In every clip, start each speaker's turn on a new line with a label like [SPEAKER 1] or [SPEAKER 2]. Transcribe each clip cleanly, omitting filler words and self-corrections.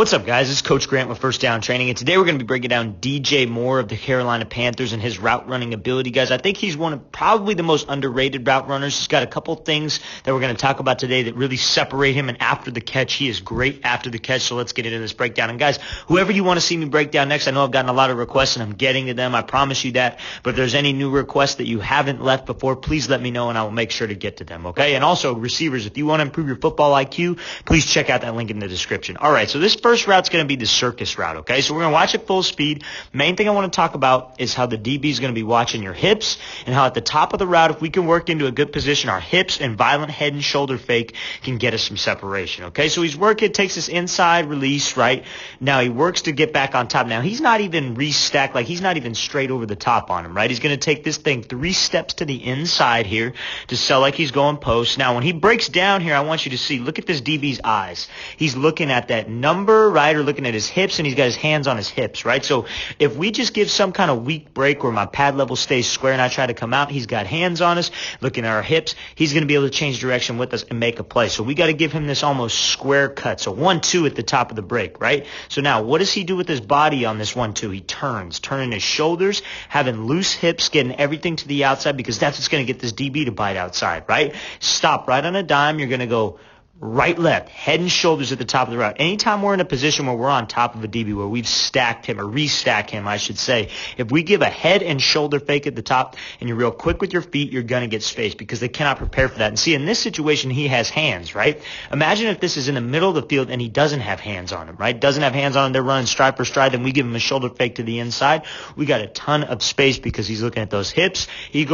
[SPEAKER 1] What's up, guys? It's Coach Grant with First Down Training, and today we're going to be breaking down DJ Moore of the Carolina Panthers and his route running ability, guys. I think he's one of probably the most underrated route runners. He's got a couple things that we're going to talk about today that really separate him, and after the catch, he is great after the catch, so let's get into this breakdown. And guys, whoever you want to see me break down next, I know I've gotten a lot of requests, and I'm getting to them. I promise you that, but if there's any new requests that you haven't left before, please let me know, and I will make sure to get to them, okay? And also, receivers, if you want to improve your football IQ, please check out that link in the description. All right, so this first route's going to be the circus route, okay? So we're going to watch it full speed. Main thing I want to talk about is how the DB is going to be watching your hips and how at the top of the route, if we can work into a good position, our hips and violent head and shoulder fake can get us some separation, okay? So he's working, takes this inside release, right? Now he works to get back on top. Now he's not even restacked, like he's not even straight over the top on him, right? He's going to take this thing 3 steps to the inside here to sell like he's going post. Now when he breaks down here, I want you to see, look at this DB's eyes. He's looking at that number, right, or looking at his hips, and he's got his hands on his hips, right? So if we just give some kind of weak break where my pad level stays square and I try to come out, he's got hands on us, looking at our hips, he's going to be able to change direction with us and make a play. So we got to give him this almost square cut. So 1-2 at the top of the break, right? So now what does he do with his body on this 1-2? He turning his shoulders, having loose hips, getting everything to the outside because that's what's going to get this DB to bite outside, right? Stop right on a dime. You're going to go right, left, head and shoulders at the top of the route. Anytime we're in a position where we're on top of a DB, where we've stacked him or restacked him, I should say, if we give a head and shoulder fake at the top and you're real quick with your feet, you're going to get space because they cannot prepare for that. And see, in this situation, he has hands, right? Imagine if this is in the middle of the field and he doesn't have hands on him, right? Doesn't have hands on him. They're running stride for stride. Then we give him a shoulder fake to the inside. We got a ton of space because he's looking at those hips. He's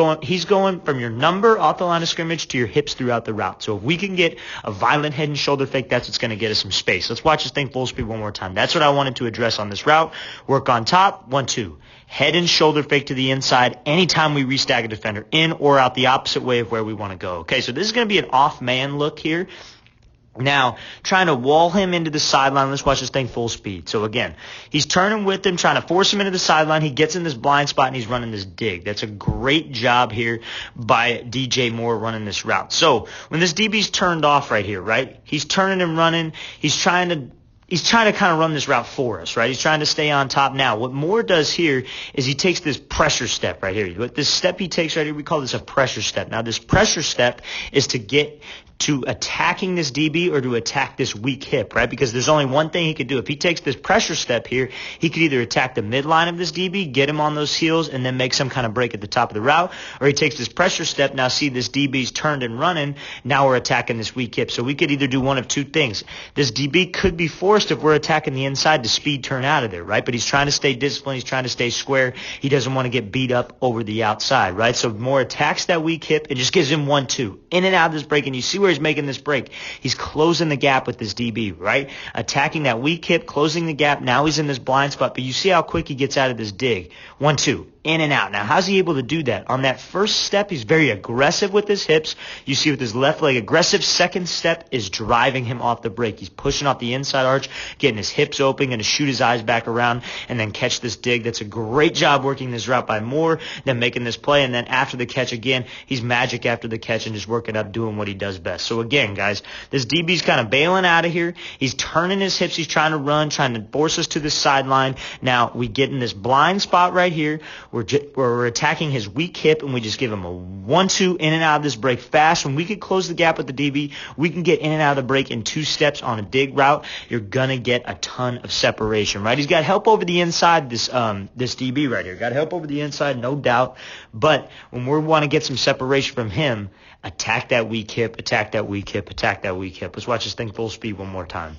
[SPEAKER 1] going from your number off the line of scrimmage to your hips throughout the route. So if we can get a violent head and shoulder fake, that's what's going to get us some space. Let's watch this thing full speed one more time. That's what I wanted to address on this route. Work on top, 1-2. Head and shoulder fake to the inside anytime we restack a defender, in or out the opposite way of where we want to go. Okay, so this is going to be an off man look here. Now, trying to wall him into the sideline. Let's watch this thing full speed. So again, he's turning with him, trying to force him into the sideline. He gets in this blind spot and he's running this dig. That's a great job here by DJ Moore running this route. So when this DB's turned off right here, right? He's turning and running. He's trying to kind of run this route for us, right? He's trying to stay on top. Now, what Moore does here is he takes this pressure step right here. What this step he takes right here, we call this a pressure step. Now, this pressure step is to get to attacking this DB or to attack this weak hip, right? Because there's only one thing he could do. If he takes this pressure step here, he could either attack the midline of this DB, get him on those heels, and then make some kind of break at the top of the route, or he takes this pressure step. Now see this DB's turned and running. Now we're attacking this weak hip. So we could either do one of two things. This DB could be forced if we're attacking the inside to speed turn out of there, right? But he's trying to stay disciplined. He's trying to stay square. He doesn't want to get beat up over the outside, right? So Moore attacks that weak hip and just gives him 1-2. In and out of this break, and you see where he's making this break. He's closing the gap with this DB, right? Attacking that weak hip, closing the gap. Now he's in this blind spot, but you see how quick he gets out of this dig. 1-2. In and out. Now, how's he able to do that? On that first step, he's very aggressive with his hips. You see with his left leg, aggressive. Second step is driving him off the break. He's pushing off the inside arch, getting his hips open, going to shoot his eyes back around, and then catch this dig. That's a great job working this route by Moore, then making this play, and then after the catch again, he's magic after the catch and just working up, doing what he does best. So again, guys, this DB's kind of bailing out of here. He's turning his hips. He's trying to run, trying to force us to the sideline. Now, we get in this blind spot right here. We're attacking his weak hip, and we just give him a 1-2 in and out of this break fast. When we can close the gap with the DB, we can get in and out of the break in 2 steps on a dig route. You're going to get a ton of separation, right? He's got help over the inside, this DB right here. Got help over the inside, no doubt. But when we want to get some separation from him, attack that weak hip, attack that weak hip, attack that weak hip. Let's watch this thing full speed one more time.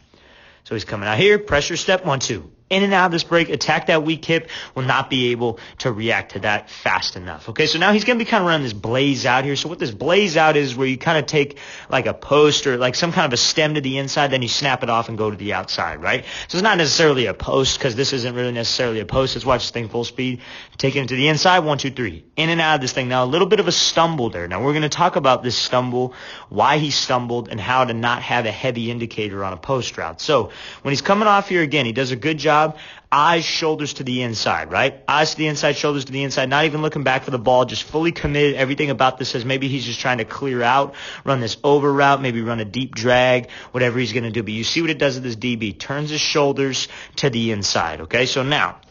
[SPEAKER 1] So he's coming out here, pressure step, 1-2. In and out of this break, attack that weak hip, will not be able to react to that fast enough. Okay, so now he's going to be kind of running this blaze out here. So what this blaze out is where you kind of take like a post or like some kind of a stem to the inside, then you snap it off and go to the outside, right? So it's not necessarily a post because this isn't really necessarily a post. Let's watch this thing full speed. Take it to the inside, 1, 2, 3. In and out of this thing. Now a little bit of a stumble there. Now we're going to talk about this stumble, why he stumbled, and how to not have a heavy indicator on a post route. So when he's coming off here again, he does a good job job. Eyes, shoulders to the inside, right? Eyes to the inside, shoulders to the inside, not even looking back for the ball, just fully committed. Everything about this says maybe he's just trying to clear out, run this over route, maybe run a deep drag, whatever he's going to do. But you see what it does with this DB. Turns his shoulders to the inside, okay? So now,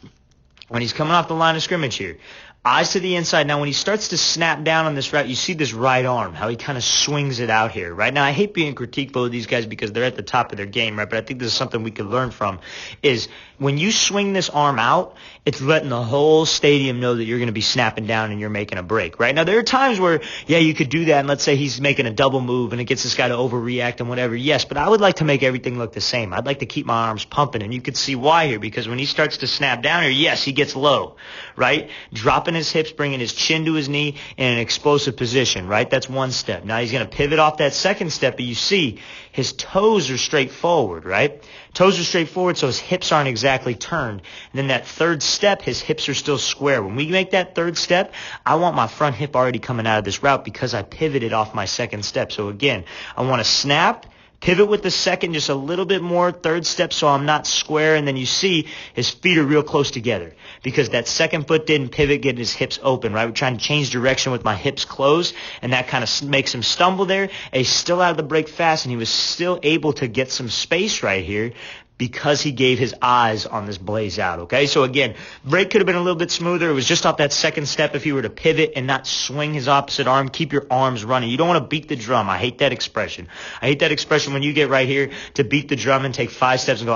[SPEAKER 1] when he's coming off the line of scrimmage here, eyes to the inside. Now, when he starts to snap down on this route, you see this right arm, how he kind of swings it out here, right? Now, I hate being critiqueful of these guys because they're at the top of their game, right? But I think this is something we could learn from, is when you swing this arm out, it's letting the whole stadium know that you're going to be snapping down and you're making a break, right? Now, there are times where, yeah, you could do that, and let's say he's making a double move and it gets this guy to overreact and whatever. Yes, but I would like to make everything look the same. I'd like to keep my arms pumping, and you could see why here, because when he starts to snap down here, yes, he gets low, right? Dropping his hips, bringing his chin to his knee in an explosive position, right? That's one step. Now he's going to pivot off that second step, but you see his toes are straight forward, right? Toes are straight forward, so his hips aren't exactly turned. And then that third step, his hips are still square. When we make that third step, I want my front hip already coming out of this route because I pivoted off my second step. So again, I want to snap, pivot with the second just a little bit more, third step so I'm not square, and then you see his feet are real close together because that second foot didn't pivot, getting his hips open, right? We're trying to change direction with my hips closed, and that kind of makes him stumble there. And he's still out of the break fast, and he was still able to get some space right here because he gave his eyes on this blaze out, okay? So again, break could have been a little bit smoother. It was just off that second step if he were to pivot and not swing his opposite arm. Keep your arms running. You don't want to beat the drum. I hate that expression. I hate that expression when you get right here to beat the drum and take 5 steps and go,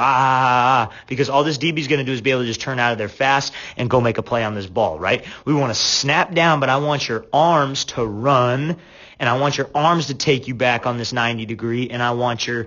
[SPEAKER 1] because all this DB's going to do is be able to just turn out of there fast and go make a play on this ball, right? We want to snap down, but I want your arms to run, and I want your arms to take you back on this 90 degree, and I want your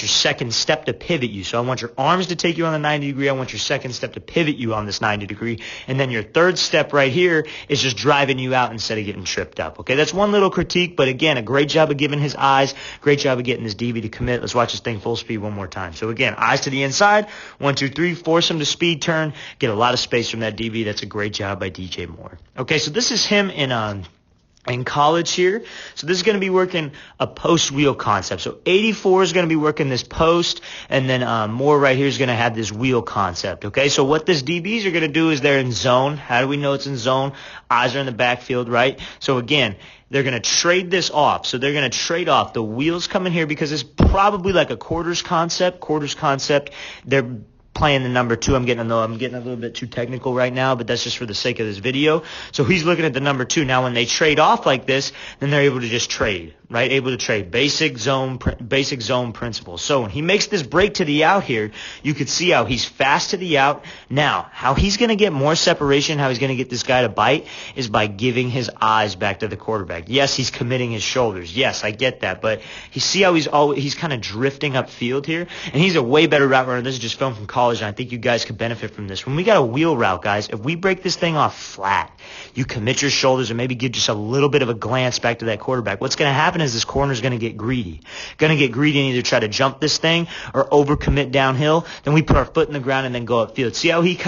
[SPEAKER 1] second step to pivot you. So I want your arms to take you on the 90 degree. I want your second step to pivot you on this 90 degree. And then your third step right here is just driving you out instead of getting tripped up. Okay, that's one little critique, but again, a great job of giving his eyes, great job of getting this DB to commit. Let's watch this thing full speed one more time. So again, eyes to the inside, 1, 2, 3, force him to speed turn, get a lot of space from that DB. That's a great job by DJ Moore. Okay, so this is him in college here. So this is going to be working a post wheel concept. So 84 is going to be working this post, and then Moore right here is going to have this wheel concept. Okay, so what this DBs are going to do is they're in zone. How do we know it's in zone? Eyes are in the backfield, right? So again, they're going to trade this off. So they're going to trade off the wheels coming here because it's probably like a quarters concept. They're playing the number 2. I'm getting a little bit too technical right now, but that's just for the sake of this video. So he's looking at the number 2. Now when they trade off like this, then they're able to just trade, right? Able to trade basic zone principle. So when he makes this break to the out here, you could see how he's fast to the out. Now, how he's going to get more separation, how he's going to get this guy to bite is by giving his eyes back to the quarterback. Yes, he's committing his shoulders. Yes, I get that, but you see how he's kind of drifting upfield here, and he's a way better route runner. This is just film from college, and I think you guys could benefit from this. When we got a wheel route, guys, if we break this thing off flat, you commit your shoulders and maybe give just a little bit of a glance back to that quarterback. What's going to happen is this corner is going to get greedy. And either try to jump this thing or overcommit downhill. Then we put our foot in the ground and then go upfield. See how he's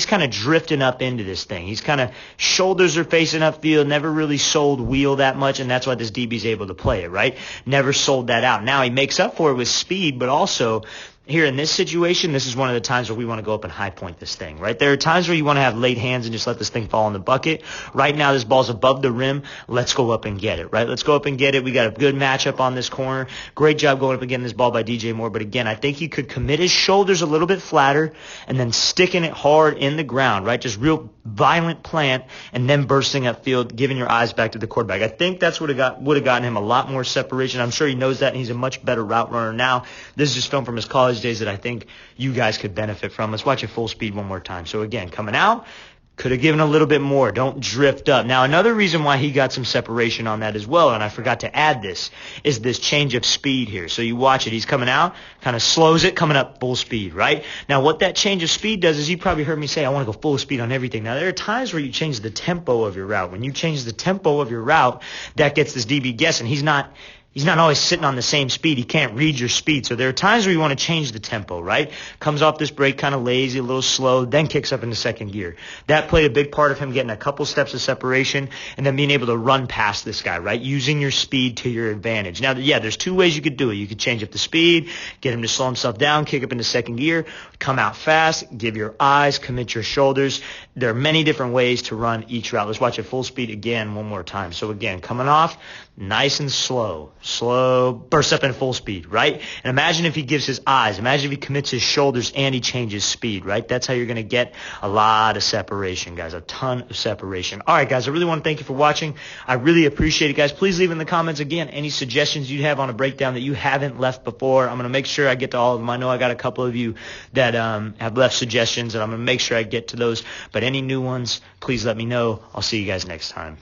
[SPEAKER 1] kind of drifting up into this thing. He's kind of shoulders are facing upfield, never really sold wheel that much, and that's why this DB's able to play it, right? Never sold that out. Now he makes up for it with speed, but also here in this situation, this is one of the times where we want to go up and high point this thing, right? There are times where you want to have late hands and just let this thing fall in the bucket. Right now, this ball's above the rim. Let's go up and get it, right? Let's go up and get it. We got a good matchup on this corner. Great job going up and getting this ball by DJ Moore. But again, I think he could commit his shoulders a little bit flatter and then sticking it hard in the ground, right? Just real violent plant and then bursting upfield, giving your eyes back to the quarterback. I think that's would have gotten him a lot more separation. I'm sure he knows that, and he's a much better route runner now. This is just film from his college days that I think you guys could benefit from. Let's watch it full speed one more time. So again, coming out, could have given a little bit more. Don't drift up. Now, another reason why he got some separation on that as well, and I forgot to add this, is this change of speed here. So you watch it. He's coming out, kind of slows it, coming up full speed, right? Now, what that change of speed does is you probably heard me say, I want to go full speed on everything. Now, there are times where you change the tempo of your route. When you change the tempo of your route, that gets this DB guessing. He's not he's not always sitting on the same speed. He can't read your speed. So there are times where you want to change the tempo, right? Comes off this break kind of lazy, a little slow, then kicks up into second gear. That played a big part of him getting a couple steps of separation and then being able to run past this guy, right? Using your speed to your advantage. Now, yeah, there's two ways you could do it. You could change up the speed, get him to slow himself down, kick up into second gear, come out fast, give your eyes, commit your shoulders. There are many different ways to run each route. Let's watch it full speed again one more time. So again, coming off, nice and slow, bursts up in full speed, right? And imagine if he gives his eyes, imagine if he commits his shoulders and he changes speed, right? That's how you're going to get a lot of separation, guys, a ton of separation. All right, guys, I really want to thank you for watching. I really appreciate it, guys. Please leave in the comments, again, any suggestions you have on a breakdown that you haven't left before. I'm going to make sure I get to all of them. I know I got a couple of you that have left suggestions, and I'm going to make sure I get to those. But any new ones, please let me know. I'll see you guys next time.